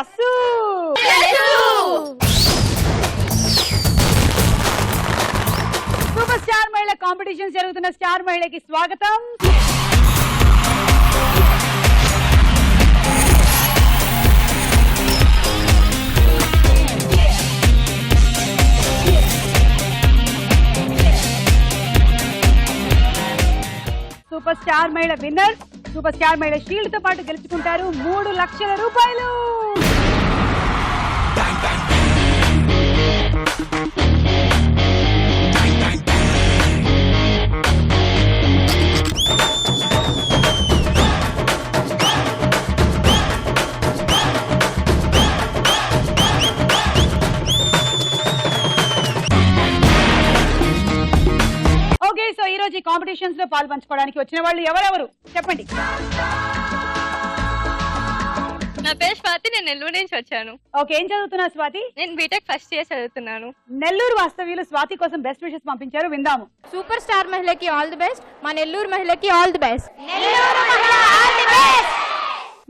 తస్సు. Super star మహిళ competition జరుగుతున్న star మహిళకి స్వాగతం. సూపర్ స్టార్ మహిళ విన్నర్ సూపర్ స్టార్ మహిళ షీల్డ్ తో పాటు గెలుచుకుంటారు 3 లక్షల రూపాయలు. ఓకే, సో ఈ రోజు ఈ కాంపిటీషన్స్ లో పాల్పంచుకోవడానికి వచ్చిన వాళ్ళు ఎవరెవరు చెప్పండి. నా పేరు స్వాతి, నేను నెల్లూరు నుంచి వచ్చాను. ఓకే, ఏం చదువుతున్నారు స్వాతి? నేను బీటెక్ ఫస్ట్ ఇయర్ చదువుతున్నాను. నెల్లూరు వాస్తవ్యులు స్వాతి కోసం బెస్ట్ విషెస్ పంపించారు, విందాము. సూపర్ స్టార్ మహిళకి ఆల్ ది బెస్ట్. మా నెల్లూరు మహిళకి ఆల్ ది బెస్ట్.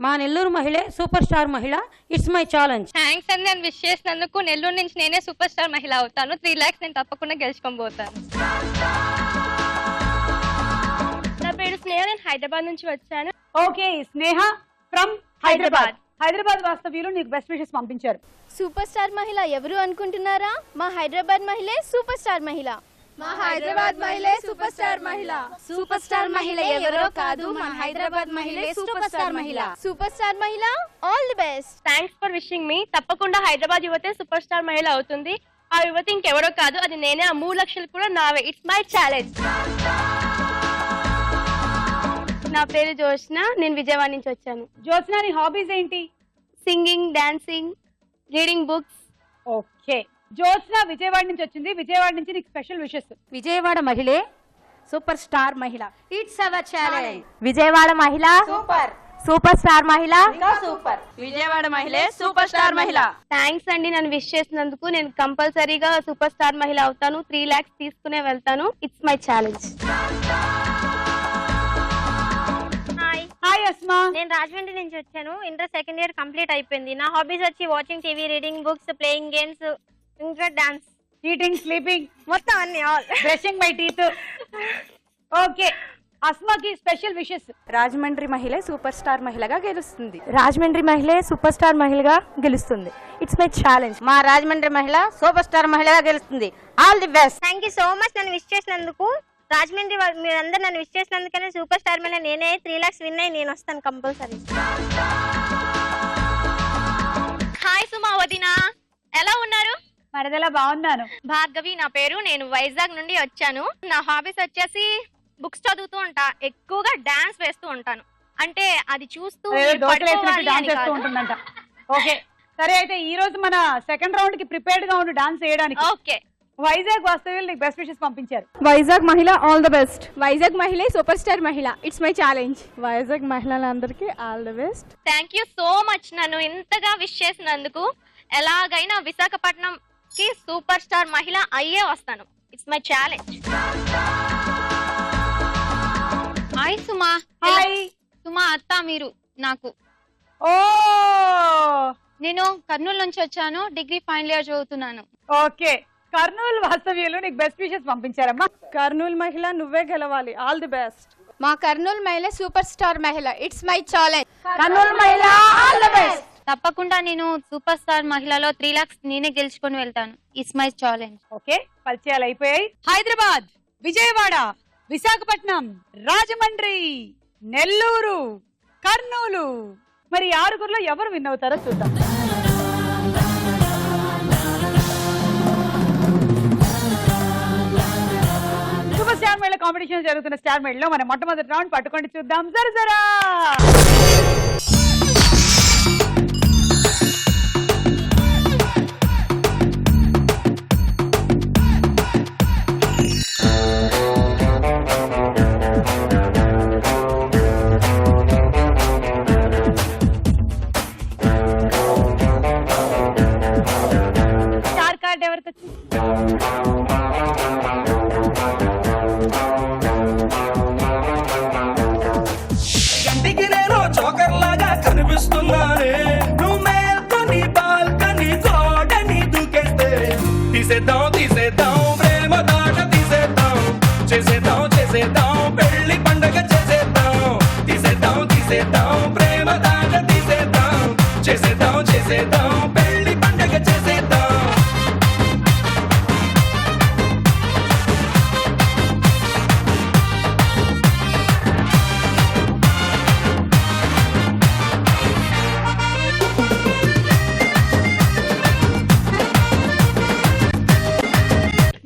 మా నెల్లూరు మహిళ సూపర్ స్టార్ మహిళ. It's my challenge. థ్యాంక్స్ అండి, నేను విష్ చేసినందుకు. నెల్లూరు నుంచి నేనే సూపర్ స్టార్ మహిళ అవుతాను. 3 lakhs నేను తప్పకుండా గెలుచుకోబోతాను. నా పేరు స్నేహ, నేను హైదరాబాద్ నుంచి వచ్చాను. Okay, Sneha from Hyderabad. Hyderabad వాస్తవ్యులు నీకు బెస్ట్ విషెస్ పంపించారు. సూపర్ స్టార్ మహిళ ఎవరు అనుకుంటున్నారా? మా హైదరాబాద్ మహిళే సూపర్ స్టార్ మహిళ. మా హైదరాబాద్ మహిళే సూపర్ స్టార్ మహిళ. సూపర్ స్టార్ మహిళ ఎవరో కాదు, మా హైదరాబాద్ మహిళే సూపర్ స్టార్ మహిళ. సూపర్ స్టార్ మహిళ all the best. Thanks for wishing మీ. తప్పకుండా హైదరాబాద్ యువతే సూపర్ స్టార్ మహిళ అవుతుంది. ఆ యువతి ఇంకెవరో కాదు, అది నేనే. ఆ 3 లక్షలు కూడా నావే. It's my challenge. నా పేరు జోష్న, నేను విజయవాడ నుంచి వచ్చాను. జ్యోత్స్న, నీ హాబీస్ ఏంటి? Singing, dancing, reading books. Okay, Jyotsna Vijayawada నుంచి వచ్చింది. విజయవాడ నుంచి నీకు స్పెషల్ విషెస్. విజయవాడ మహిళే సూపర్ స్టార్ మహిళ. It's our challenge. విజయవాడ మహిళ సూపర్. సూపర్ స్టార్ మహిళ సూపర్. విజయవాడ మహిళే సూపర్ స్టార్ మహిళ. థ్యాంక్స్ అండి నన్ను విష్ చేసినందుకు. నేను కంపల్సరీగా సూపర్ స్టార్ మహిళ అవుతాను. 3 lakhs తీసుకునే వెళ్తాను. It's my challenge. Hi Asma. నేను రాజమండ్రి నుంచి వచ్చాను. ఇంటర్ సెకండ్ ఇయర్ కంప్లీట్ అయిపోయింది. నా హాబీస్ వచ్చి watching TV, reading books, playing games, ఇంకా డాన్స్, ఈటింగ్, స్లీపింగ్, మొత్తం అన్ని all. Brushing my teeth. Okay, అస్మాకి స్పెషల్ విషెస్. రాజమండ్రి మహిళ సూపర్ స్టార్ మహిళగా గెలుస్తుంది. రాజమండ్రి మహిళ సూపర్ స్టార్ మహిళగా గెలుస్తుంది. It's my challenge. మా రాజమండ్రి మహిళ సూపర్ స్టార్ మహిళగా గెలుస్తుంది. All the best. Thank you so much నన్ను విష్ చేసినందుకు. రాజమండ్రి మీరందరూ నన్ను విష్ చేసినందుకనే సూపర్ స్టార్ మహిళ నేనే. 3 lakhs విన్ అయ్యి నేను వస్తాను కంపల్సరీ. హాయ్ సుమా వదిన, ఎలా ఉన్నారు? మరదలా బాగున్నాను. భార్గవి నా పేరు, నేను వైజాగ్ నుండి వచ్చాను. నా హాబీస్ వచ్చేసి బుక్స్ చదువుతూ ఉంటా, ఎక్కువగా డాన్స్ వేస్తూ ఉంటాను. అంటే అది చూస్తూ పడుకోవాలి డాన్స్ అని చేస్తూ కాదు. ఉంటుందంట. ఓకే, సరే అయితే ఈ రోజు మన సెకండ్ రౌండ్ కి ప్రిపేర్డ్ గా ఉండి డాన్స్ చేయడానికి. ఓకే, వైజాగ్ వాస్తవ్యులు నీకు బెస్ట్ విషెస్ పంపించారు. వైజాగ్ మహిళ ఆల్ ది బెస్ట్. వైజాగ్ మహిళే సూపర్ స్టార్ మహిళ. It's my challenge. వైజాగ్ మహిళలందరికీ all the best. Thank you so much నన్ను ఇంతగా విష్ చేసినందుకు. ఎలాగైనా విశాఖపట్నం కి సూపర్ స్టార్ మహిళ అయ్యే వస్తాను. It's my challenge. Hi Suma. Hi Suma అత్త మీరు నాకు. ఓ, నేను కర్నూలు నుంచి వచ్చాను, డిగ్రీ ఫైనల్ ఇయర్ చదువుతున్నాను. ఓకే, కర్నూలు వాస్తవ్యులు నీకు బెస్ట్ విషెస్ పంపించారమ్మా. కర్నూలు మహిళ నువ్వే గెలవాలి. All the best. మా కర్నూలు మహిళ సూపర్ స్టార్ మహిళ. It's my challenge. కర్నూలు మహిళ ఆల్ ది బెస్ట్. తప్పకుండా నేను సూపర్ స్టార్ మహిళలో 3 lakhs నేనే గెలుచుకొని వెళ్తాను. It's my challenge. ఓకే, పరిచయాలు అయిపోయాయి. హైదరాబాద్, విజయవాడ, విశాఖపట్నం, రాజమండ్రి, నెల్లూరు, కర్నూలు. మరి 6గురిలో ఎవరు విన్ అవుతారో చూద్దాం. సూపర్ స్టార్ మహిళ కాంపిటీషన్ జరుగుతున్న స్టార్ మహిళలో మన మొట్టమొదటి రౌండ్ పట్టుకొని చూద్దాం. జరా స్టార్ కార్డ్ ఎవరికి వచ్చింది? కంటికి నేను జోకర్ లాగా కనిపిస్తున్నానే, నువ్వు మేల్కొని పెళ్లి పండగ చేసేద్దాం తీసేద్దాం తీసేద్దాం ప్రేమ దాట తీసేద్దాం చేసేద్దాం చేసేద్దాం పెళ్లి పండగ చేసేద్దాం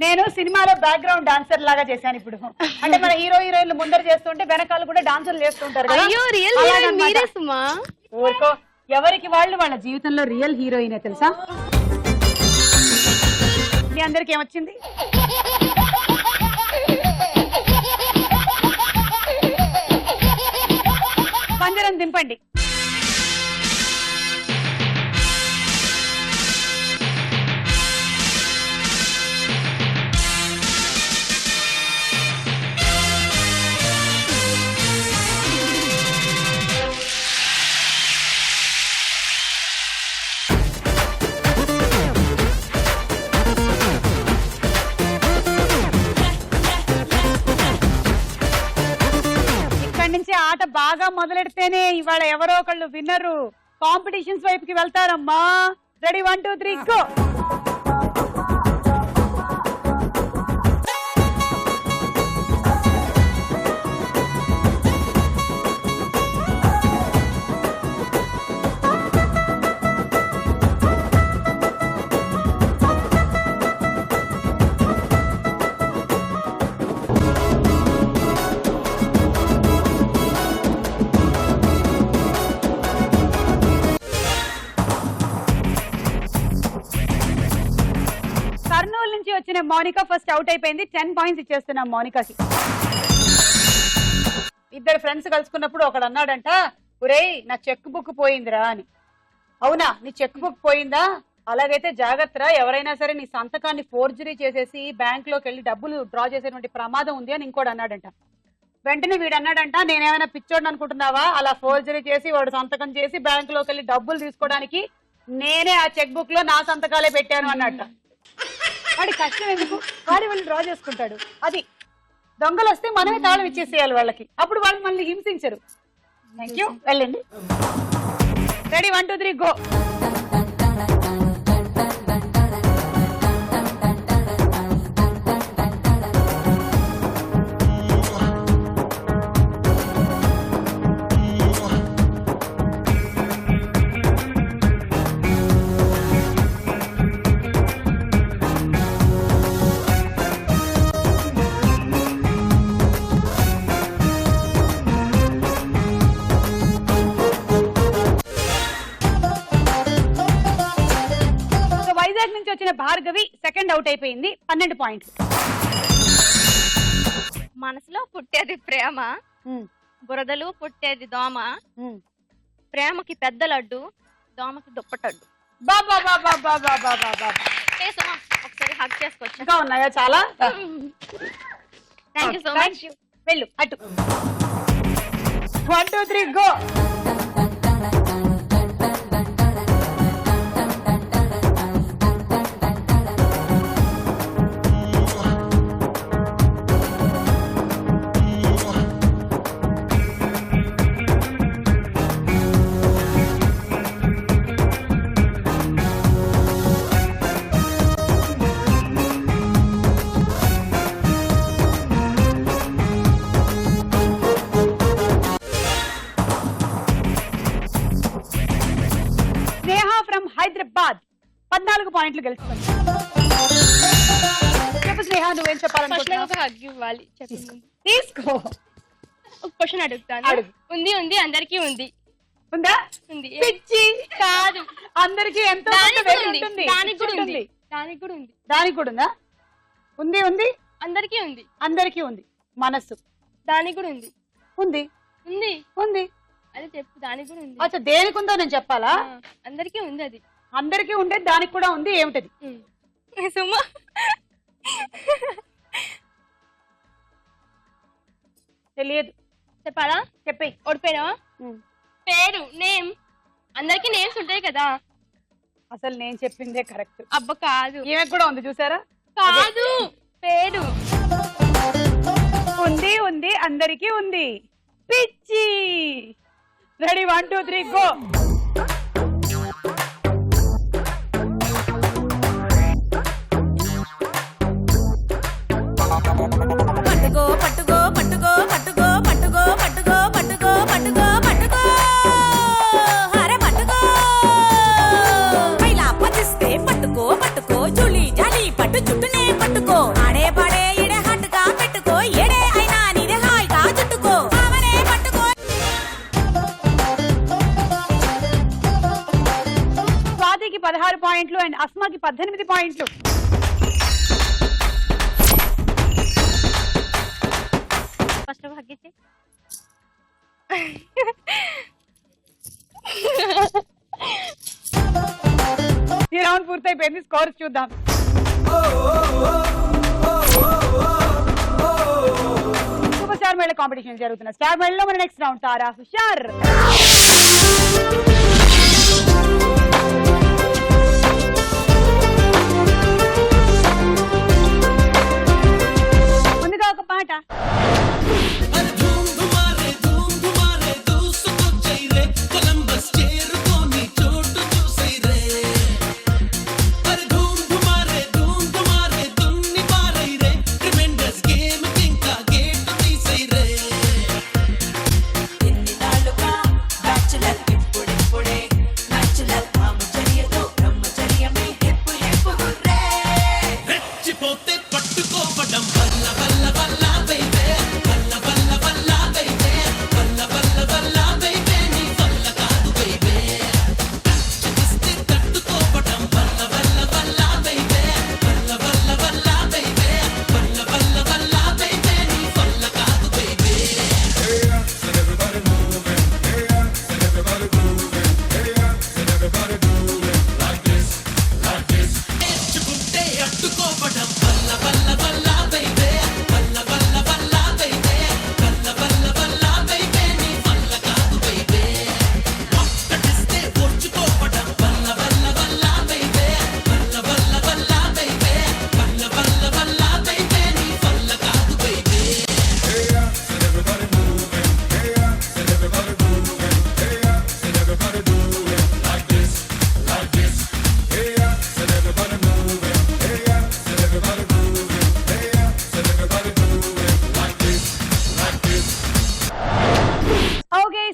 నేను సినిమాలో బ్యాక్గ్రౌండ్ డాన్సర్ లాగా చేశాను ఇప్పుడు. అంటే మన హీరో హీరోయిన్లు ముందర చేస్తుంటే వెనకాల కూడా డాన్సర్లు చేస్తుంటారు కదా. అయ్యో రియల్ హీరోయిన్ మీరే సుమా. ఊరుకో, ఎవరికి వాళ్ళు వాళ్ళ జీవితంలో రియల్ హీరోయినే తెలుసా. మీ అందరికి ఏమొచ్చింది? పంజరం దింపండి. నుంచి ఆట బాగా మొదలెడితేనే ఇవాళ ఎవరో ఒకళ్ళు విన్నరు కాంపిటీషన్స్ వైపుకి వెళ్తారమ్మా. Ready 1 2 3 go. కర్నూలు నుంచి వచ్చిన మోనికా ఫస్ట్ అవుట్ అయిపోయింది. 10 పాయింట్స్ ఇచ్చేస్తున్నాం మోనికాకి. ఇద్దరు ఫ్రెండ్స్ కలుసుకున్నప్పుడు ఒకడు అన్నాడంట, ఒరేయ్ నా చెక్ బుక్ పోయిందిరా అని. అవునా, నీ చెక్ బుక్ పోయిందా? అలాగైతే జాగ్రత్తరా, ఎవరైనా సరే నీ సంతకాన్ని ఫోర్జరీ చేసేసి బ్యాంక్ లోకి వెళ్ళి డబ్బులు డ్రా చేసేటువంటి ప్రమాదం ఉంది అని ఇంకోటి అన్నాడంట. వెంటనే వీడు అన్నాడంట, నేనేమైనా పిచ్చోడిని అనుకుంటున్నావా? అలా ఫోర్జరీ చేసి వాడు సంతకం చేసి బ్యాంక్ లోకి వెళ్ళి డబ్బులు తీసుకోవడానికి నేనే ఆ చెక్ బుక్ లో నా సంతకాలే పెట్టాను అన్నట్ట. వాడి కష్టం ఎందుకు, వాడి వాళ్ళు డ్రా చేసుకుంటాడు. అది దొంగలు వస్తే మనమే తాళం ఇచ్చేసేయాలి వాళ్ళకి, అప్పుడు వాళ్ళు మళ్ళీ హింసించరు. థ్యాంక్ యూ, వెళ్ళండి. Ready 1 2 3 go. నుంచి వచ్చిన భార్గవి సెకండ్ అవుట్ అయిపోయింది. 12 పాయింట్లు. మనసులో పుట్టేది ప్రేమ, బురదలు పుట్టేది దోమ, ప్రేమకి పెద్ద లడ్డు, దోమకి దుప్పటడ్డు. బాబా బాబా బాబా బాబా బాబా. ఒకసారి హక్ చేసుకోవచ్చు. ఇంకా ఉన్నాయా? చాలా. Thank you so much. వెళ్ళు అటు. 1 2 3 గో. హైదరాబాద్ 14 పాయింట్లు గెలుచుకుంది. చెప్పు స్నేహ, నువ్వేం చెప్పాలనుకుంటున్నావు? ఒక హగ్ ఇవ్వాలి. తీసుకో. ఒక క్వశ్చన్ అడుగుతాను. ఉంది ఉంది అందరికీ ఉంది. ఉందా? ఉంది. పిచ్చి కాదు, అందరికి ఎంతో దానికి కూడా ఉంది. దానికి కూడా ఉంది. దానికి కూడా ఉందా? ఉంది ఉంది అందరికీ ఉంది. అందరికీ ఉంది. మనస్సు దానికి కూడా ఉంది. ఉంది ఉంది ఉంది అదే చెప్పు. దానికి కూడా ఉంది. అచ్చా, దేనికి ఉందో నేను చెప్పాలా? అందరికీ ఉంది. అది అందరికీ ఉండేది, దానికి కూడా ఉంది. ఏమిటది? సుమా, తెలియదు. చెప్పాలా? చెప్పి. ఓడిపోయినా? పేరు, నేమ్. అందరికి నేమ్స్ ఉంటాయి కదా. అసలు నేను చెప్పిందే కరెక్ట్. అబ్బ కాదు, ఈమె కూడా ఉంది చూసారా? కాదు పేరు. ఉంది ఉంది అందరికీ ఉంది పిచ్చి. Ready 1 2 3 go. పట్టుకో పట్టుకో పట్టుకో పట్టుకో పట్టుకో పట్టుకో పట్టుకో పట్టుకో పట్టుకో హరే పట్టుకో పైలా పదిస్తే పట్టుకో పట్టుకో జులి జాలి పట్టు చుట్టూనే పట్టుకో ఆడే పాడే ఇడే హట్టుగా పెట్టుకో ఏడే అయినా నీదే హాయిగా చుట్టుకో అవనే పట్టుకో. స్వాతికి 16 పాయింట్లు అండ్ అస్మాకి 18 పాయింట్లు. ఫస్ట్ భాగ్యచి ఈ రౌండ్ పూర్తయిపోయింది. స్కోర్స్ చూద్దాం. సూపర్ స్టార్ మహిళ కాంపిటీషన్ జరుగుతున్న స్టార్ మహిళలో మన నెక్స్ట్ రౌండ్ తారా హుషార్. ముందుగా ఒక పాట.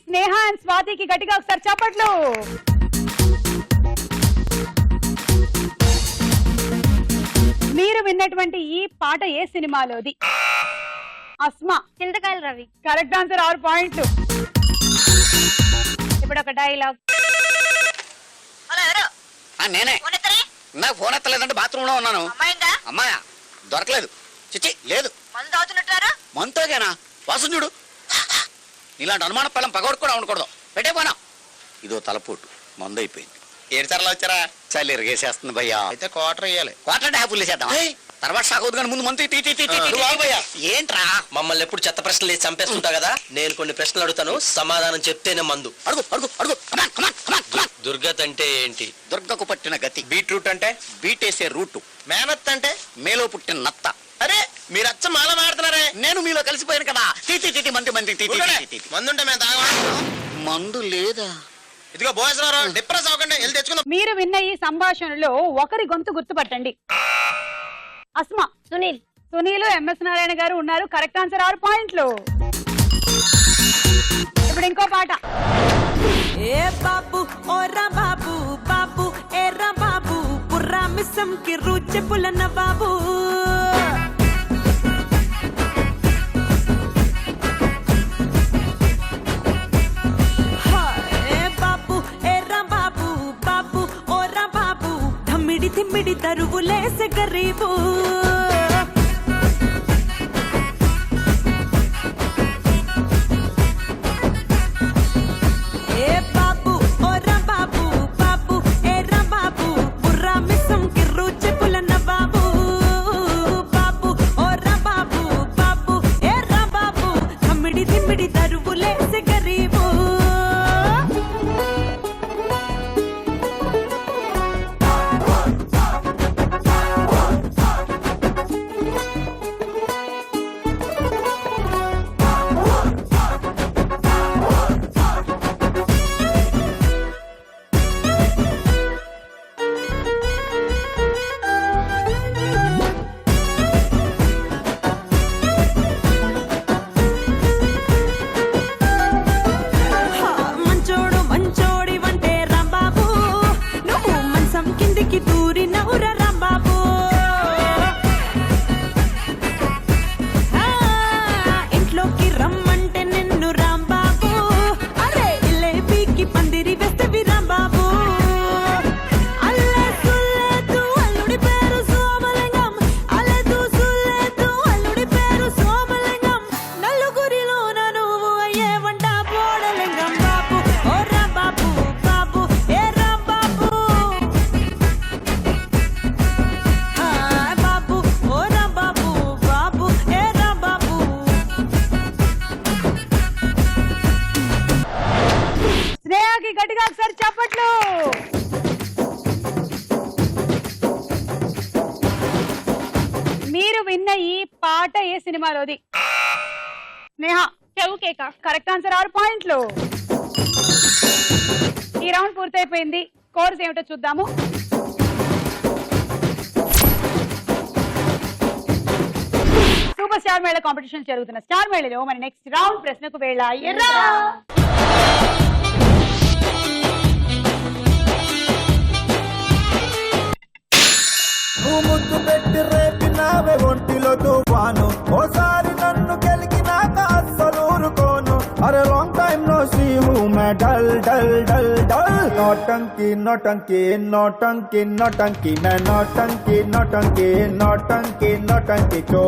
స్నేహ అండ్ స్వాతికి గట్టిగా ఒకసారి చప్పట్లు. మీరు విన్నటువంటి ఈ పాట ఏ సినిమాలోది? అస్మా. చింతకాయలు రవి. కరెక్ట్ ఆన్సర్ 6 పాయింట్లు. ఇప్పుడు ఒక డైలాగ్. నేనే నాకు ఫోన్ ఎత్తలేదంటే బాత్రూమ్ లో ఉన్నాను. అమ్మాయా దొరకలేదు. చిచ్చి లేదు. మంతోగేనా వాసన చూడు. ఇలాంటి అనుమాన పిల్లం పగవడు కూడా ఉండకూడదు. పెట్టే పోనా. ఇదో తలపోటు మందు అయిపోయింది. ఏడుసార్లు వచ్చారా? చలి ఇరిగేసేస్తుంది భయ్యా. అయితే క్వార్టర్ వేయాలి. క్వార్టర్ అంటే హ్యాపీలు చేద్దాం. తర్వాత సాగవుదు కానీ ముందు మందు ఏంట్రా? మమ్మల్ని ఎప్పుడు చెత్త ప్రశ్నలు వేసి చంపేస్తుంటా కదా. నేను కొన్ని ప్రశ్నలు అడుగుతాను, సమాధానం చెప్తేనే మందు. అడుగు అడుగు అడుగు. దుర్గత్ అంటే ఏంటి? దుర్గకు పట్టిన గతి. బీట్రూట్ అంటే బీటేసే రూటు. మేనత్ అంటే మేలో పుట్టిన నత్త. అరే మీరు అచ్చ మాల మాడుతున్నారే. నేను మీలో కలిసిపోయాను కదా. తీతి మంది మందుంటే మేము తాగ. మందు లేదా? ఇదిగో భోజనం డిప్రెస్ అవ్వకండి, వెళ్ళి తెచ్చుకుందాం. మీరు విన్న ఈ సంభాషణలో ఒకరి గొంతు గుర్తుపట్టండి. అస్మా. సునీల్. సునీల్ ఎంఎస్ నారాయణ గారు ఉన్నారు. కరెక్ట్ ఆన్సర్ 6 పాయింట్లు. ఇప్పుడు ఇంకో పాట. ఏ బాబు ఓరా బాబు బాబు ఏరా బాబు పుర్రా మిస్సం కి రుచి పులన బాబు. తిమ్మిడి తరువులేసే గరీబు. ఏ బాబు ఓరా బాబు బాబు ఏరా బాబు పుర్రా మిస్సం కి రుచి పులన బాబు. బాబు ఓరా బాబు బాబు ఏరా బాబు తిమ్మిడి తిమ్మిడి తరువులేసే గరీబు. రెండోది స్నేహ. చెవు కేక. కరెక్ట్ ఆన్సర్ 6 పాయింట్లు. ఈ రౌండ్ పూర్తయిపోయింది. స్కోర్స్ ఏమిటో చూద్దాము. సూపర్ స్టార్ మేళ కాంపిటీషన్ జరుగుతున్న స్టార్ మేళలో మన నెక్స్ట్ రౌండ్ ప్రశ్నకు వేళ. ముద్దు పెట్టి రేపినావే ఒంటిలో తుఫాను, ఓసారి నన్ను గెలికినాక అస్సలు ఊరుకోను. అరే లాంగ్ టైమ్ నో సీ హూ మే డల్ డల్ డల్ డల్. నోటంకి నోటంకి నోటంకి నోటంకి మే నోటంకి నోటంకి నోటంకి నోటంకి చో.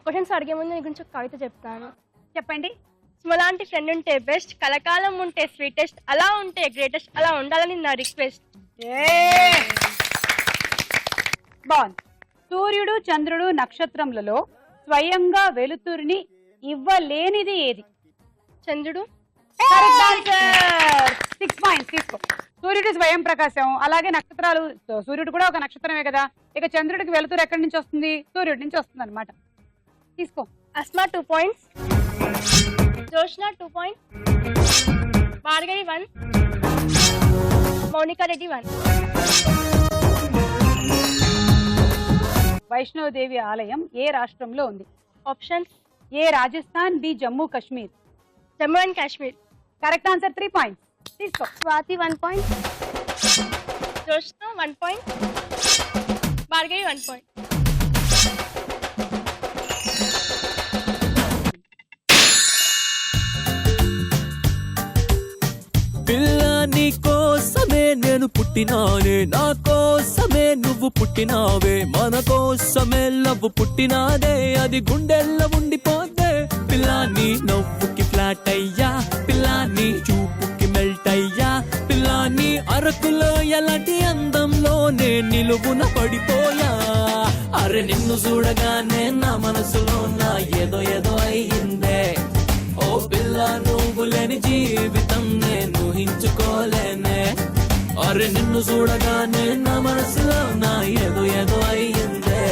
క్వశ్చన్స్ అడిగే ముందు నీ గురించి ఒక కవిత చెప్తాను. చెప్పండి. సుమలాంటి ఫ్రెండ్ ఉంటే బెస్ట్, కలకాలం ఉంటే స్వీటెస్ట్, అలా ఉంటే గ్రేటెస్ట్, అలా ఉండాలని నా రిక్వెస్ట్. బాగుంది. సూర్యుడు చంద్రుడు నక్షత్రములలో స్వయంగా వెలుతురుని ఇవ్వలేనిది ఏది? చంద్రుడు. 6 పాయింట్స్ తీసుకో. సూర్యుడు స్వయం ప్రకాశం, అలాగే నక్షత్రాలు. సూర్యుడు కూడా ఒక నక్షత్రమే కదా. ఇక చంద్రుడికి వెలుతురు ఎక్కడి నుంచి వస్తుంది? సూర్యుడి నుంచి వస్తుంది అనమాట. తీసుకో. అస్మా 2 పాయింట్స్, జోష్న 2 పాయింట్స్, భార్గవి 1, మౌనికా రెడ్డి 1. వైష్ణవదేవి ఆలయం ఏ రాష్ట్రంలో ఉంది? Options: A Rajasthan, B Jammu Kashmir. Jammu and Kashmir. Correct answer 3 points తీసుకో. Swathi 1 point, Joshna 1 point, Bhargavi 1 point. పిల్ల నీ కోసమే నేను పుట్టినానే, నా కోసమే నువ్వు పుట్టినావే, మన కోసమే లవ్వు పుట్టినాదే, అది గుండెల్లో ఉండిపోతే. పిల్ల నీ నవ్వుకి ఫ్లాట్ అయ్యా, పిల్ల నీ చూపుకి మెల్ట్ అయ్యా, పిల్ల నీ అరకులో ఎలాంటి అందంలో నే నిలువున పడిపోయా. అరే నిన్ను చూడగానే నా మనసులో నా ఏదో ఏదో అయ్యిందే. ఓ పిల్ల నువ్వు లేని జీవితం నేను ఊహించుకోలేనే. అరే నిన్ను చూడగానే నా మనసులో నా ఏదో ఏదో అయ్యిందే.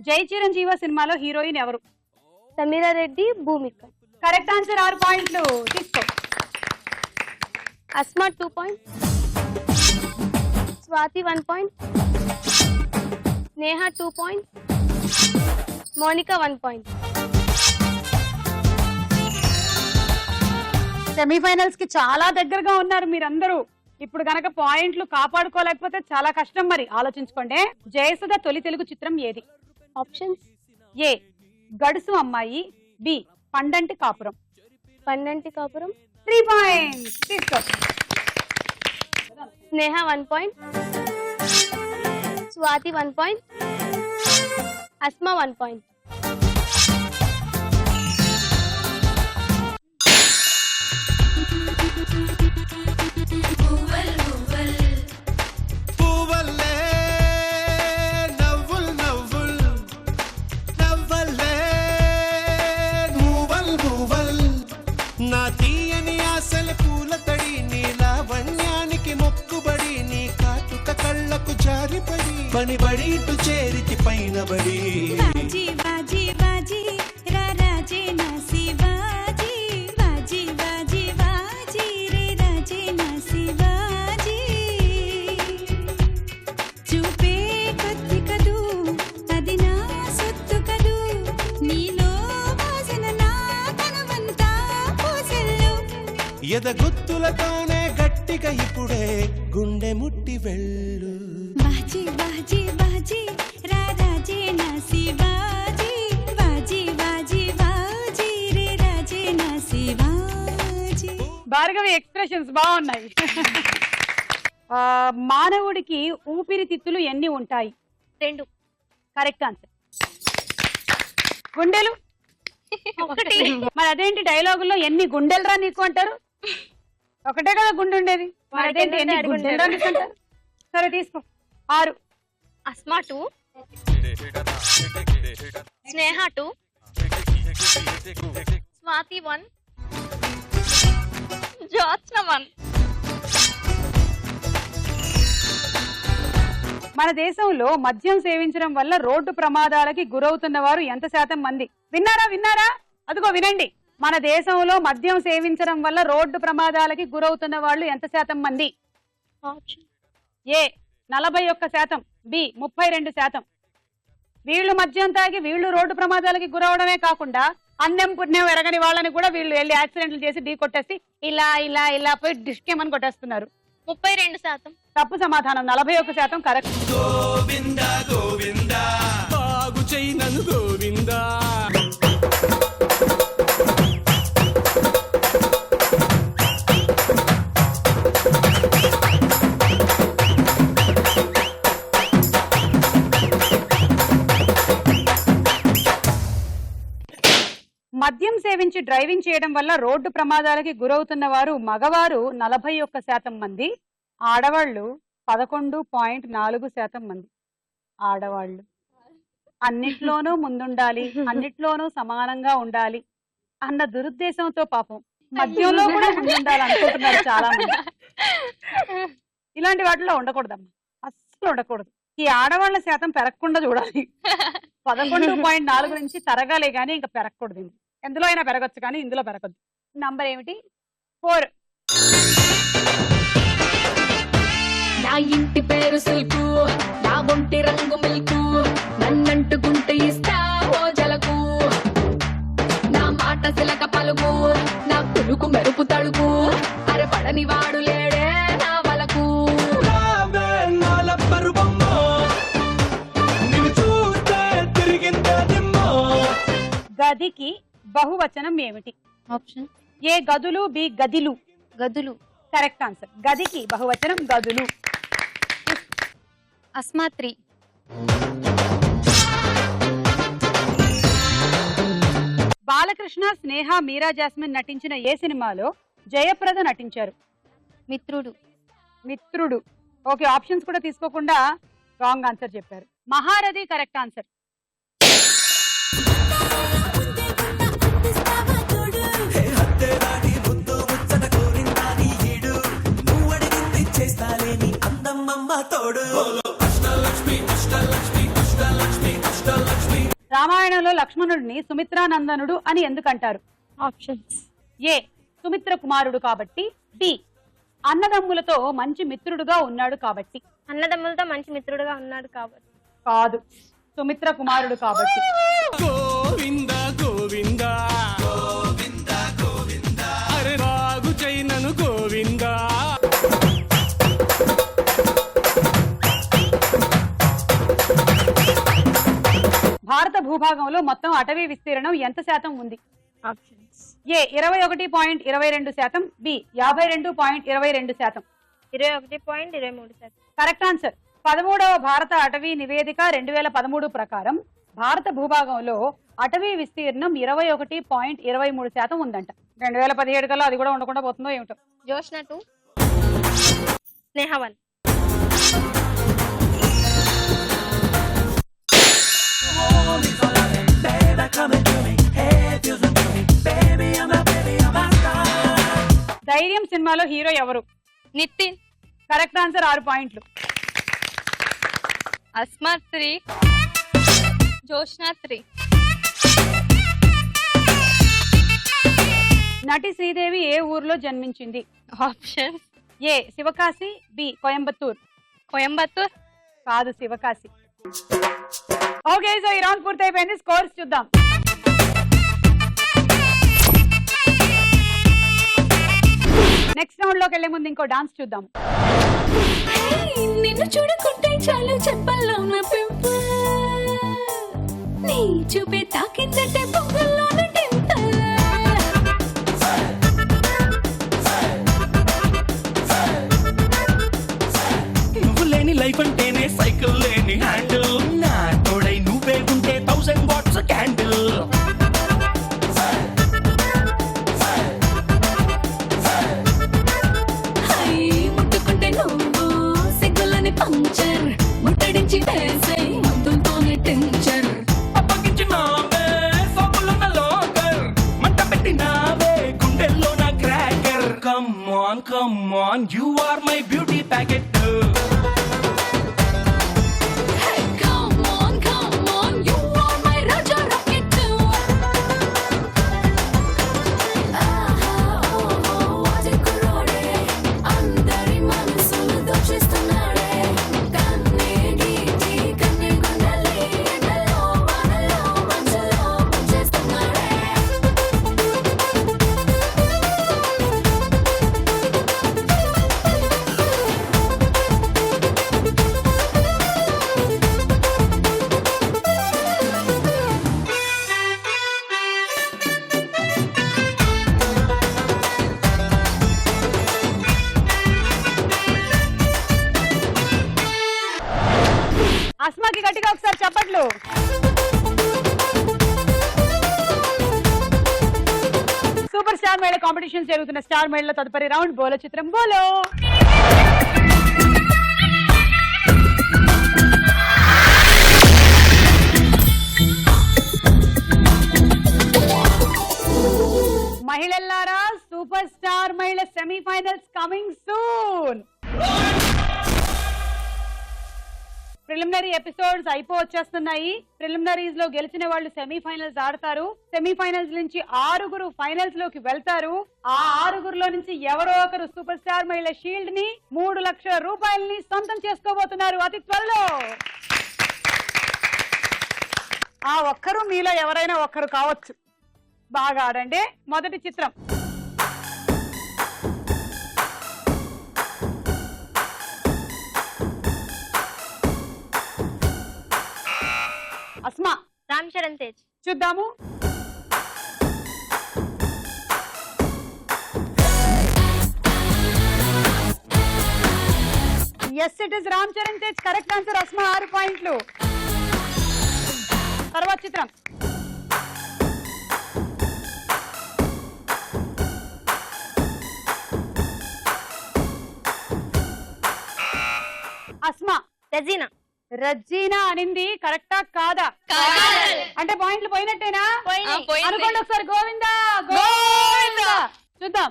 జై చిరంజీవ సినిమాలో హీరోయిన్ ఎవరు? సమీరా రెడ్డి, భూమిక. కరెక్ట్ ఆన్సర్ 6 పాయింట్లు తీసుకో. అస్మా 2 point, Swathi 1 point, Neha 2 point, Mounika 1 point. Semifinals కి చాలా దగ్గరగా ఉన్నారు మీరందరూ. ఇప్పుడు గనక పాయింట్లు కాపాడుకోలేకపోతే చాలా కష్టం. మరి ఆలోచించుకోండి. జయసుధ తొలి తెలుగు చిత్రం ఏది? ఆప్షన్స్: ఏ గడుసు అమ్మాయి, బి పండంటి కాపురం. పండంటి కాపురం. 3 పాయింట్స్ తీసుకో. స్నేహ 1 point, Swathi 1 point, Asma 1 point. నా తీయని ఆశల పూల తడి, నీ లావణ్యానికి మొక్కుబడి, నీ కాటుక కళ్ళకు జారిపడి, పనిబడి ఇటు చేరికి పైన బడి. బాజీ బాజీ బాజీ రా రాజే నా శివాజీ, బాజీ బాజీ బాజీ రే రాజే నా శివాజీ. చూపే కొద్ది కదూ అది నా సొత్తు కదూ, నీలో వాసన నా తనవంతా పూసెల్లు. ఎదగుత్తులతోనే గట్టిగా ఇప్పుడే గుండె ముట్టి వెళ్ళు. బాజీ బాజీ బాజీ రా రాజే నా శివాజీ, బాజీ బాజీ బాజీ రే రాజే నా శివాజీ. భార్గవి ఎక్స్ప్రెషన్స్ బాగున్నాయి. మానవుడికి ఊపిరితిత్తులు ఎన్ని ఉంటాయి? 2. Correct answer. గుండెలు 1. మరి అదేంటి డైలాగుల్లో ఎన్ని గుండెలరా నీకు అంటారు? ఒకటే కదా గుండు ఉండేది. వాడికి ఎన్ని ఉంటాయి, గుండెలు అనుకుంటారు. సరే తీసుకో. 6. అస్మా 2, స్నేహ 2, స్వాతి 1, జ్యోత్స్న 1. మన దేశంలో మద్యం సేవించడం వల్ల రోడ్డు ప్రమాదాలకి గురవుతున్న వారు ఎంత శాతం మంది? విన్నారా? అదిగో వినండి. మన దేశంలో మద్యం సేవించడం వల్ల రోడ్డు ప్రమాదాలకి గురవుతున్న వాళ్ళు ఎంత శాతం మంది? ఏ 41%, బి 32%. వీళ్ళు మద్యం తాగి వీళ్ళు రోడ్డు ప్రమాదాలకి గురవడమే కాకుండా అన్నం పుణ్యం ఎరగని వాళ్ళని కూడా వీళ్ళు వెళ్ళి యాక్సిడెంట్లు చేసి ఢీ కొట్టేసి ఇలా పోయి డిస్కేమని కొట్టేస్తున్నారు. 32%. తప్పు సమాధానం. 41% కరెక్ట్. గోవిందా గోవిందా బాగు చెయ్యి నన్ను గోవిందా. మద్యం సేవించి డ్రైవింగ్ చేయడం వల్ల రోడ్డు ప్రమాదాలకి గురవుతున్న వారు మగవారు 41% మంది, ఆడవాళ్ళు 11.4% మంది. ఆడవాళ్ళు అన్నిట్లోనూ ముందుండాలి, అన్నిట్లోనూ సమానంగా ఉండాలి అన్న దురుద్దేశంతో పాపం మద్యంలో కూడా ముందుండాలి అనుకుంటున్నారు చాలా మంది. ఇలాంటి వాటిలో ఉండకూడదమ్మా, అస్సలు ఉండకూడదు. ఈ ఆడవాళ్ల శాతం పెరగకుండా చూడాలి. 11.4 నుంచి తరగాలే గానీ ఇంకా పెరగకూడదు. ఎందులో అయినా పెరగచ్చు కానీ ఇందులో పెరగద్దు. నంబర్ ఏమిటి? 4. నా ఇంటి పేరు సిల్కు, నా ఒంటి రంగు మిల్కు, నన్నంటుకుంటే ఇస్తా ఓ జలకు, నా మాట సిలక పలుకు, నా పులుకు మెరుపు తడుకు, అరే పడని వాడు లేడే నా వలకు. గదికి బహువచనం ఏమిటి? ఆప్షన్ ఏ గదులు, బి గదిలు. గదులు. Correct answer. గదికి బహువచనం గదులు. అస్మా 3. బాలకృష్ణ, స్నేహ, మీరా జాస్మిన్ నటించిన ఏ సినిమాలో జయప్రద నటించారు? మిత్రుడు. ఓకే, ఆప్షన్స్ కూడా తీసుకోకుండా రాంగ్ ఆన్సర్ చెప్పారు. మహారథి కరెక్ట్ ఆన్సర్. రామాయణంలో లక్ష్మణుడిని సుమిత్రానందనుడు అని ఎందుకంటారు? ఆప్షన్స్. ఏ సుమిత్ర కుమారుడు కాబట్టి, బి అన్నదమ్ములతో మంచి మిత్రుడుగా ఉన్నాడు కాబట్టి. అన్నదమ్ములతో మంచి మిత్రుడుగా ఉన్నాడు కాబట్టి. కాదు, సుమిత్ర కుమారుడు కాబట్టి. గోవిందా గోవిందా గోవిందా గోవిందా అరే బాగు చెయ్యి నన్ను గోవిందా. భారత భూభాగంలో మొత్తం అటవీ విస్తీర్ణం ఎంత శాతం ఉంది? Options. A 21.22%, B 52.22%. 21.23%. Correct answer. 13వ భారత అటవీ నివేదిక 2013 ప్రకారం భారత భూభాగంలో అటవీ విస్తీర్ణం 21.23% ఉందంట. 2017 కల్లా అది కూడా ఉండకుండా పోతుందో ఏమిటో. జోష్న 2, స్నేహ 1. ధైర్యం సినిమాలో హీరో ఎవరు? నితిన్. Correct answer. 6 పాయింట్లు. అస్మా 3, జోష్న 3. నటి శ్రీదేవి ఏ ఊర్లో జన్మించింది? ఆప్షన్. ఏ శివకాశి, బి కోయంబత్తూర్. కోయంబత్తూర్. కాదు, శివకాశి. ఓకే, సో ఈ రౌండ్ పూర్తయిపోయింది. స్కోర్స్ చూద్దాం. నెక్స్ట్ రౌండ్ లోకి వెళ్లే ముందు ఇంకో డాన్స్ చూద్దాం. నిన్ను చూడుకుంటే చాలు చెప్పల్లో నా పెంప, నీ చూపే తాకిందంటే పొంగల్లో నటింత. నువ్వు లేని లైఫ్ అంటేనే సైకిల్ లేని హ్యాండిల్, నా తోడై నువ్వే ఉంటే 1000 వాట్స్ క్యాండిల్. పంచర్ ముట్టడించి వేసే మందులతోనే టెన్షన్ అప్పగించినావే సబ్బులున్న లోకర్ మంట పెట్టినావే గుండెల్లో నా cracker come on you are my beauty packet Come on, you are my Raja Rocket too. వాజే కుర్రోడే అందరి మనసులు దోచేస్తున్నాడే కన్నే గీటి కన్నే గుండెల్ని ఎండలో వానలో మంచులో ముంచేస్తున్నాడే అస్మాకి గట్టిగా ఒకసారి చప్పట్లు. సూపర్ స్టార్ మహిళ కాంపిటీషన్ జరుగుతున్న స్టార్ మహిళ తదుపరి రౌండ్ బోలో చిత్రం బోలో. మహిళల్లారా, సూపర్ స్టార్ మహిళ semifinals coming soon. Preliminary episodes అయిపోవచ్చేస్తున్నాయి. ప్రిలిమినరీస్ లో గెలిచిన వాళ్ళు సెమీఫైనల్స్ ఆడతారు. సెమీఫైనల్స్ నుంచి 6 ఫైనల్స్ లోకి వెళ్తారు. ఆ 6లో నుంచి ఎవరో ఒకరు సూపర్ స్టార్ మహిళ షీల్డ్ ని 3 లక్షల రూపాయలని సొంతం చేసుకోబోతున్నారు అతి త్వరలో. ఆ ఒక్కరు మీలో ఎవరైనా ఒక్కరు కావచ్చు. బాగా ఆడండి. మొదటి చిత్రం అస్మా. రామ్ చరణ్ తేజ్. చూద్దాము. Yes, it is Ram Charan Tej. Correct answer Asma, 6 పాయింట్లు. తర్వాత చిత్రం అస్మా. రజీనా. రజీనా అనింది కరెక్టా కాదా? అంటే పాయింట్లు పోయినట్టేనా? అనుకోండి ఒకసారి. గోవిందా గోవిందా. చూద్దాం.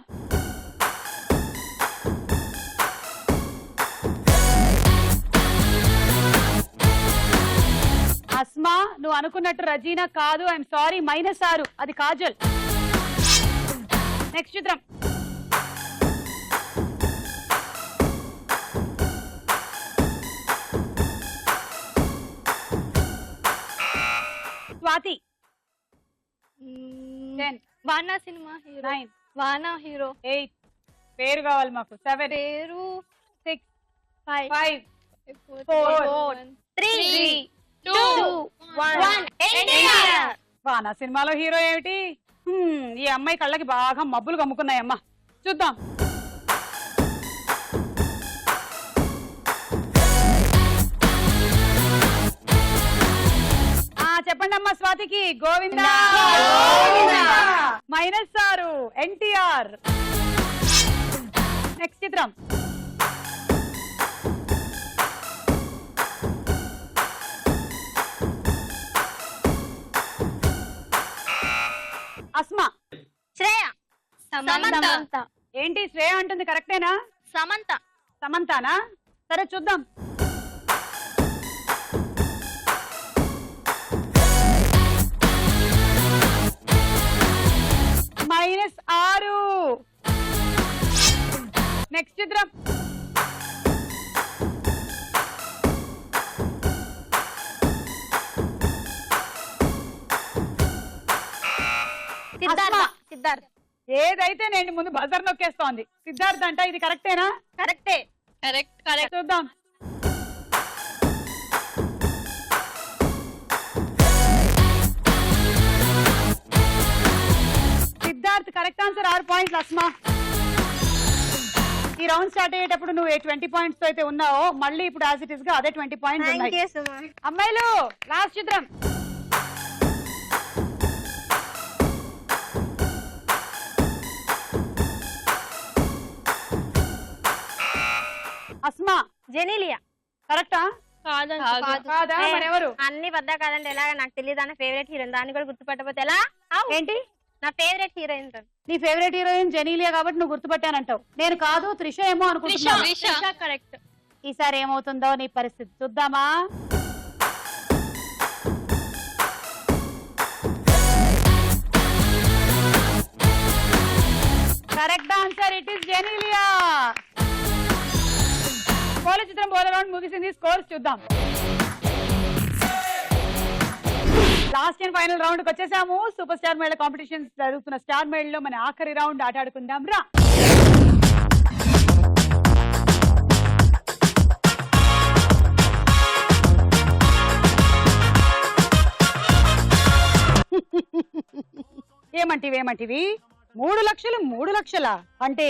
అస్మా, నువ్వు అనుకున్నట్టు రజీనా కాదు. I'm sorry, -6. అది కాజల్. నెక్స్ట్ చిత్రం స్వాతి. 10 వానా సినిమా హీరో. 9 వానా హీరో. 8 పేరు కావాలి మాకు. 7 పేరు 6 5 5 4 3 2 1 వానా సినిమాలో హీరో ఏమిటి? ఈ అమ్మాయి కళ్ళకి బాగా మబ్బులు కమ్ముకున్నాయమ్మా. చూద్దాం. చెప్పండి అమ్మా స్వాతికి. గోవిందా -6. ఎన్టీఆర్. నెక్స్ట్ చిత్రం అస్మా. శ్రేయ. సమంత. ఏంటి శ్రేయ అంటుంది కరెక్టేనా? సమంత. సమంతానా? సరే చూద్దాం. -6. నెక్స్ట్ చిత్రం సిద్ధార్థ్. ఏదైతే నేను ముందు బజర్ నొక్కేస్తోంది. సిద్ధార్థ్ అంట. ఇది కరెక్టేనా? కరెక్టే. కరెక్ట్. చూద్దాం. Siddharth correct answer. 6 పాయింట్లు అస్మా. ఈ రౌండ్ స్టార్ట్ అయ్యేటప్పుడు నువ్వు 20 పాయింట్స్ తో అయితే ఉన్నావో మళ్ళీ ఇప్పుడు యాజ్ ఇట్ ఇస్ గా అదే 20 పాయింట్స్ ఉన్నాయి. అమ్మాయిలు లాస్ట్ చిత్రం అస్మా. జెనీలియా. కరెక్టా? కాదా? మరెవరు? అన్ని వద్దా కాదండి, ఎలాగ నాకు తెలియదు. అన్న ఫేవరెట్ హీరోయిన్, దాన్ని కూడా గుర్తుపట్టకపోతే ఎలా? ఏంటి నా ఫేవరెట్ హీరోయిన్. నీ ఫేవరెట్ హీరోయిన్ జెనీలియా కాబట్టి నువ్వు గుర్తుపట్టానంటావు. నేను కాదు, త్రిష ఏమో అనుకుంటున్నా. కరెక్ట్. ఈసారి ఏమవుతుందో నీ పరిస్థితి చూద్దామా? Correct answer, it is Genelia. పోల చిత్రం పోల రౌండ్ ముగిసింది. స్కోర్స్ చూద్దాం. లాస్ట్ అండ్ ఫైనల్ రౌండ్ కి వచ్చేసాము. సూపర్ స్టార్ మేళ కాంపిటీషన్ జరుగుతున్న స్టార్ మేళలో మన ఆఖరి రౌండ్ ఆట ఆడుకుందాం రా. ఏమంటివి 3 లక్షలు 3 లక్షల అంటే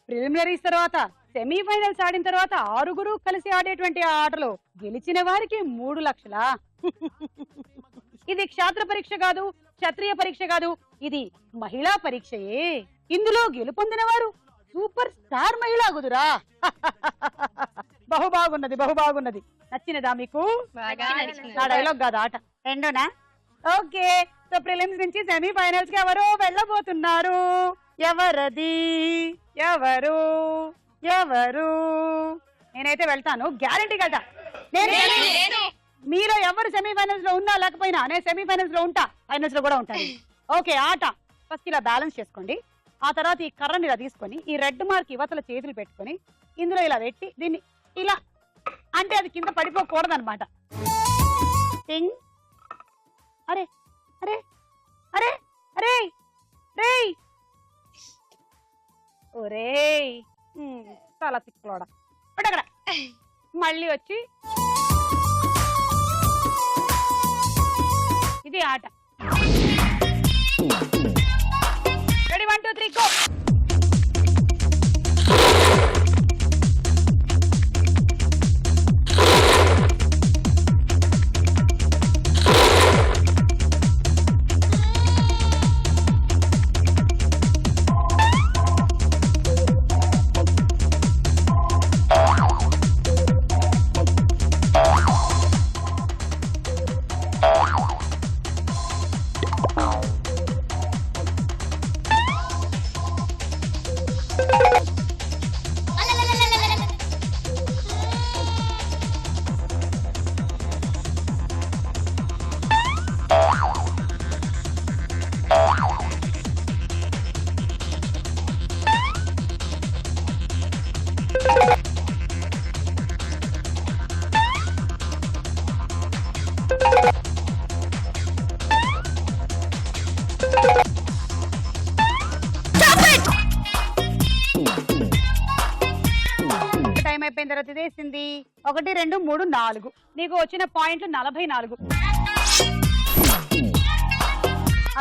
ప్రిలిమినరీస్ తర్వాత సెమీఫైనల్స్ ఆడిన తర్వాత 6 కలిసి ఆడేటువంటి ఆ ఆటలో గెలిచిన వారికి 3 లక్షలా? ఇది క్షాత్ర పరీక్ష కాదు, క్షత్రియ పరీక్ష కాదు, ఇది మహిళా పరీక్షయే. ఇందులో గెలుపొందిన వారు సూపర్ స్టార్ మహిళా గుదురా. బహుబాగున్నది. నచ్చినదా మీకు? నా డైలాగ్ కాదు, ఆట రెండోనా? ఓకే, సో ప్రిలిమ్స్ నుంచి సెమీఫైనల్స్ కి ఎవరు వెళ్ళబోతున్నారు? ఎవరది? ఎవరు? నేనైతే వెళ్తాను, గ్యారంటీగా వెళ్తా. మీలో ఎవరు సెమీఫైనల్స్ లో ఉన్నా లేకపోయినా నేను సెమీఫైనల్స్ లో ఉంటా, ఫైనల్స్ లో కూడా ఉంటాను. ఓకే, ఆట ఫస్ట్ ఇలా బ్యాలెన్స్ చేసుకోండి. ఆ తర్వాత ఈ కర్రని ఇలా తీసుకొని ఈ రెడ్ మార్క్ యువతల చేతులు పెట్టుకొని ఇందులో ఇలా పెట్టి దీన్ని ఇలా అంటే అది కింద పడిపోకూడదు అనమాట. అరే అరే అరే అరే రే ఒరే చాలా తిక్కులోడ అక్కడ మళ్ళీ వచ్చి ఇది ఆట. Ready 1 2 3 go. టైం అయిపోయిన తర్వాత ఇదేసింది 1 2 3 4. నీకు వచ్చిన పాయింట్లు 44.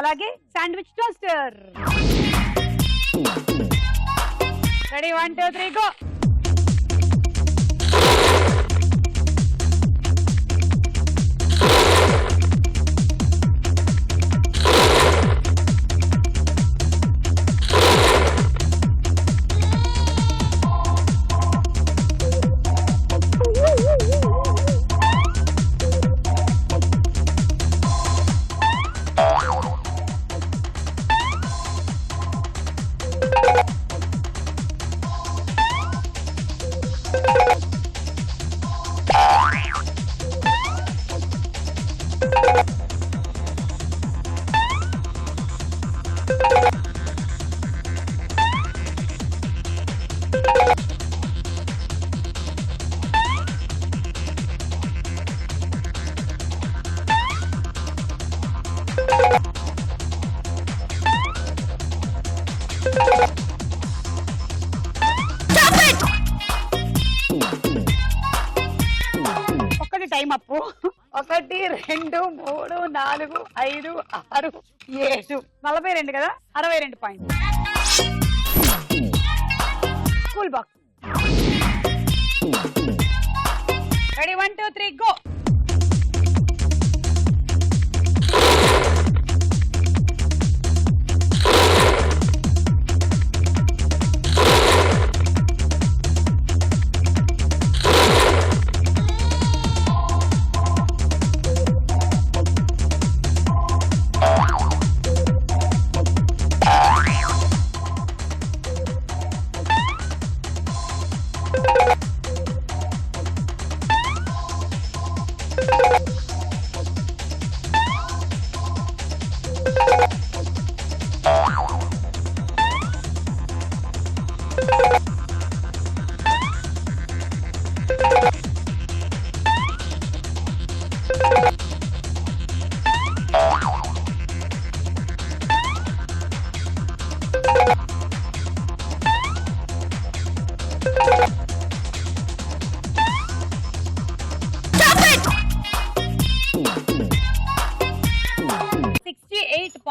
అలాగే sandwich toaster. Ready 1 2 3 go. Time అప్పు 1 2 3 4 5 6 7 42 కదా, 62 point. School box. Ready 1 2 3 go.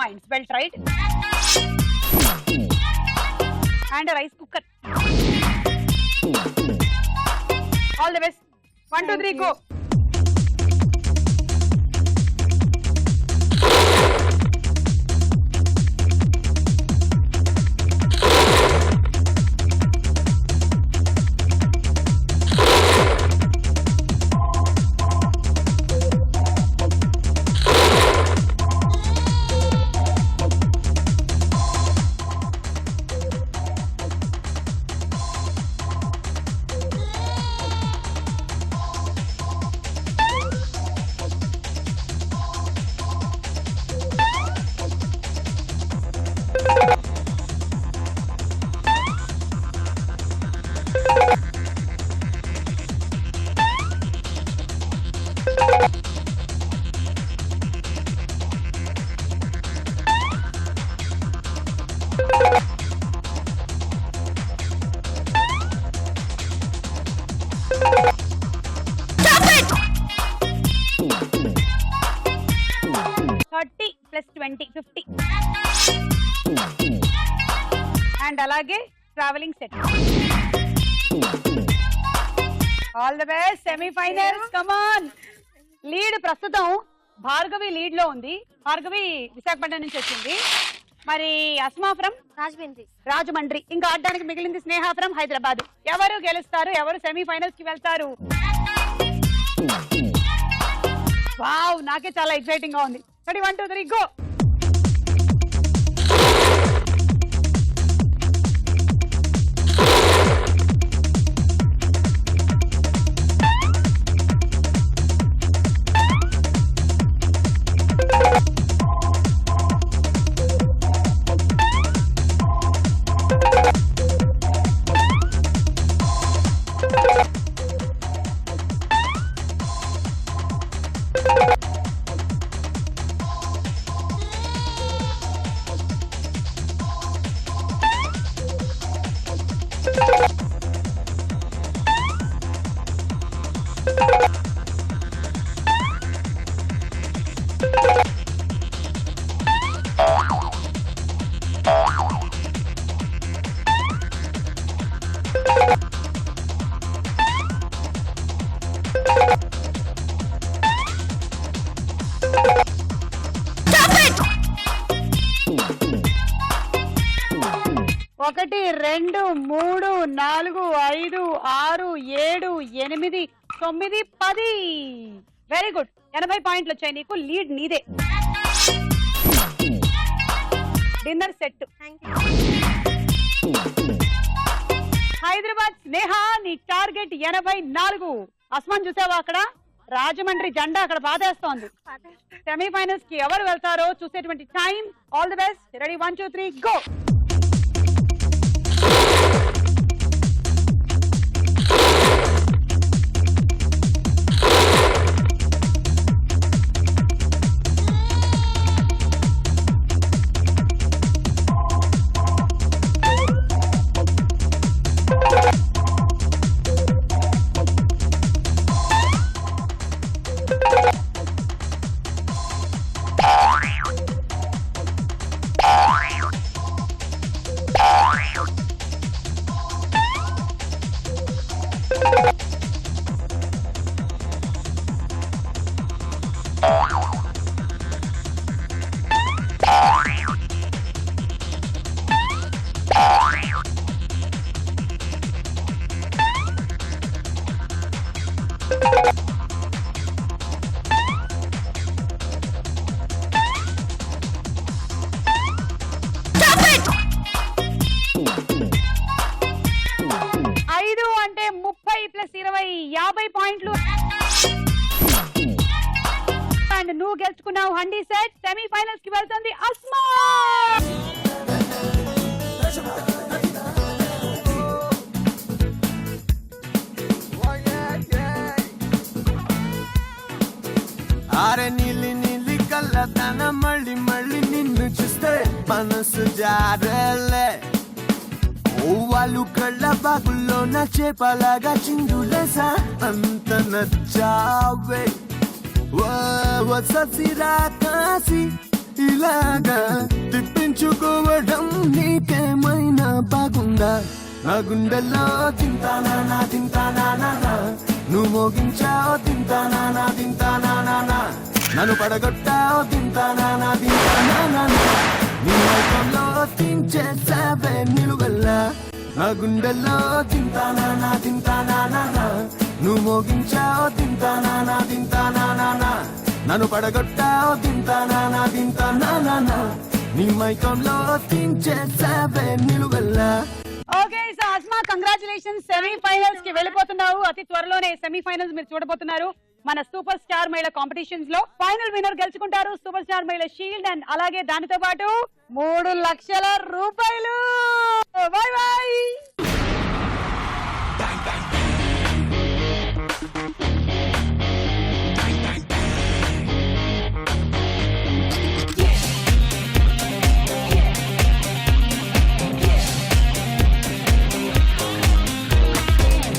Points. Well tried. And rice cooker. All the best. 1 2 3 go. And అలాగే travelling set. All the best. Semifinals. Come on. Lead ప్రస్తుతం భార్గవి లీడ్ లో ఉంది. భార్గవి విశాఖపట్నం నుంచి వచ్చింది. మరి అస్మా ఫ్రమ్ రాజమండ్రి. ఇంకా ఆడడానికి మిగిలింది స్నేహ ఫ్రమ్ హైదరాబాద్. ఎవరు గెలుస్తారు? ఎవరు సెమీఫైనల్స్ కి వెళ్తారు? వావ్, నాకే చాలా ఎక్సైటింగ్ గా ఉంది. 1 2 3 గో. ఒకటి 2 3 4 5 6 7 8 9 10. Very good. 80 పాయింట్లు వచ్చాయి నీకు. లీడ్ నీదే. Dinner set. హైదరాబాద్ స్నేహ, నీ టార్గెట్ 84. అస్మాన్ చూసావా అక్కడ? రాజమండ్రి జెండా అక్కడ బాధేస్తోంది. సెమీఫైనల్స్ కి ఎవరు వెళ్తారో చూసేటువంటి time. All the best. Ready? 1 2 3 go. అంటే 30 + 20 50 పాయింట్లు. అండ్ నువ్వు గెలుచుకున్నావు హండీ సెట్. సెమీఫైనల్స్ కి వెళ్తుంది అస్మా. అరే నీలి నీలి కళ్ళతన మళ్ళీ మళ్ళీ నిన్ను చూస్తే మనసు జారలే. వాళ్ళు కళ్ళ బాగుల్లో నా చేపలాగా చిందులేసా. అంత నచ్చావే. ససిరా కాసి ఇలాగా తిప్పించుకోవడం నీకేమైనా బాగుందా? నా గుండెల్లో తింటానా నువ్వు మోగించావు తింటానా నన్ను పడగొట్టావు తింటానా నీ మైకంలో తించేసావే నిలువెల్లా. నా గుండెల్లో తింటానా నువ్వు మోగించావు తింటానా నన్ను పడగొట్టావు తింటానా నీ మైకంలో తించేసావే నిలువెల్లా. Okay so Asma congratulations, semifinals కి వెళ్ళిపోతున్నావు. అతి త్వరలోనే సెమీఫైనల్స్ మీరు చూడబోతున్నారు మన సూపర్ స్టార్ మహిళ కాంపిటీషన్స్ లో. ఫైనల్ విన్నర్ గెలుచుకుంటారు సూపర్ స్టార్ మహిళ షీల్డ్ అండ్ అలాగే దానితో పాటు 3 లక్షల రూపాయలు. By by.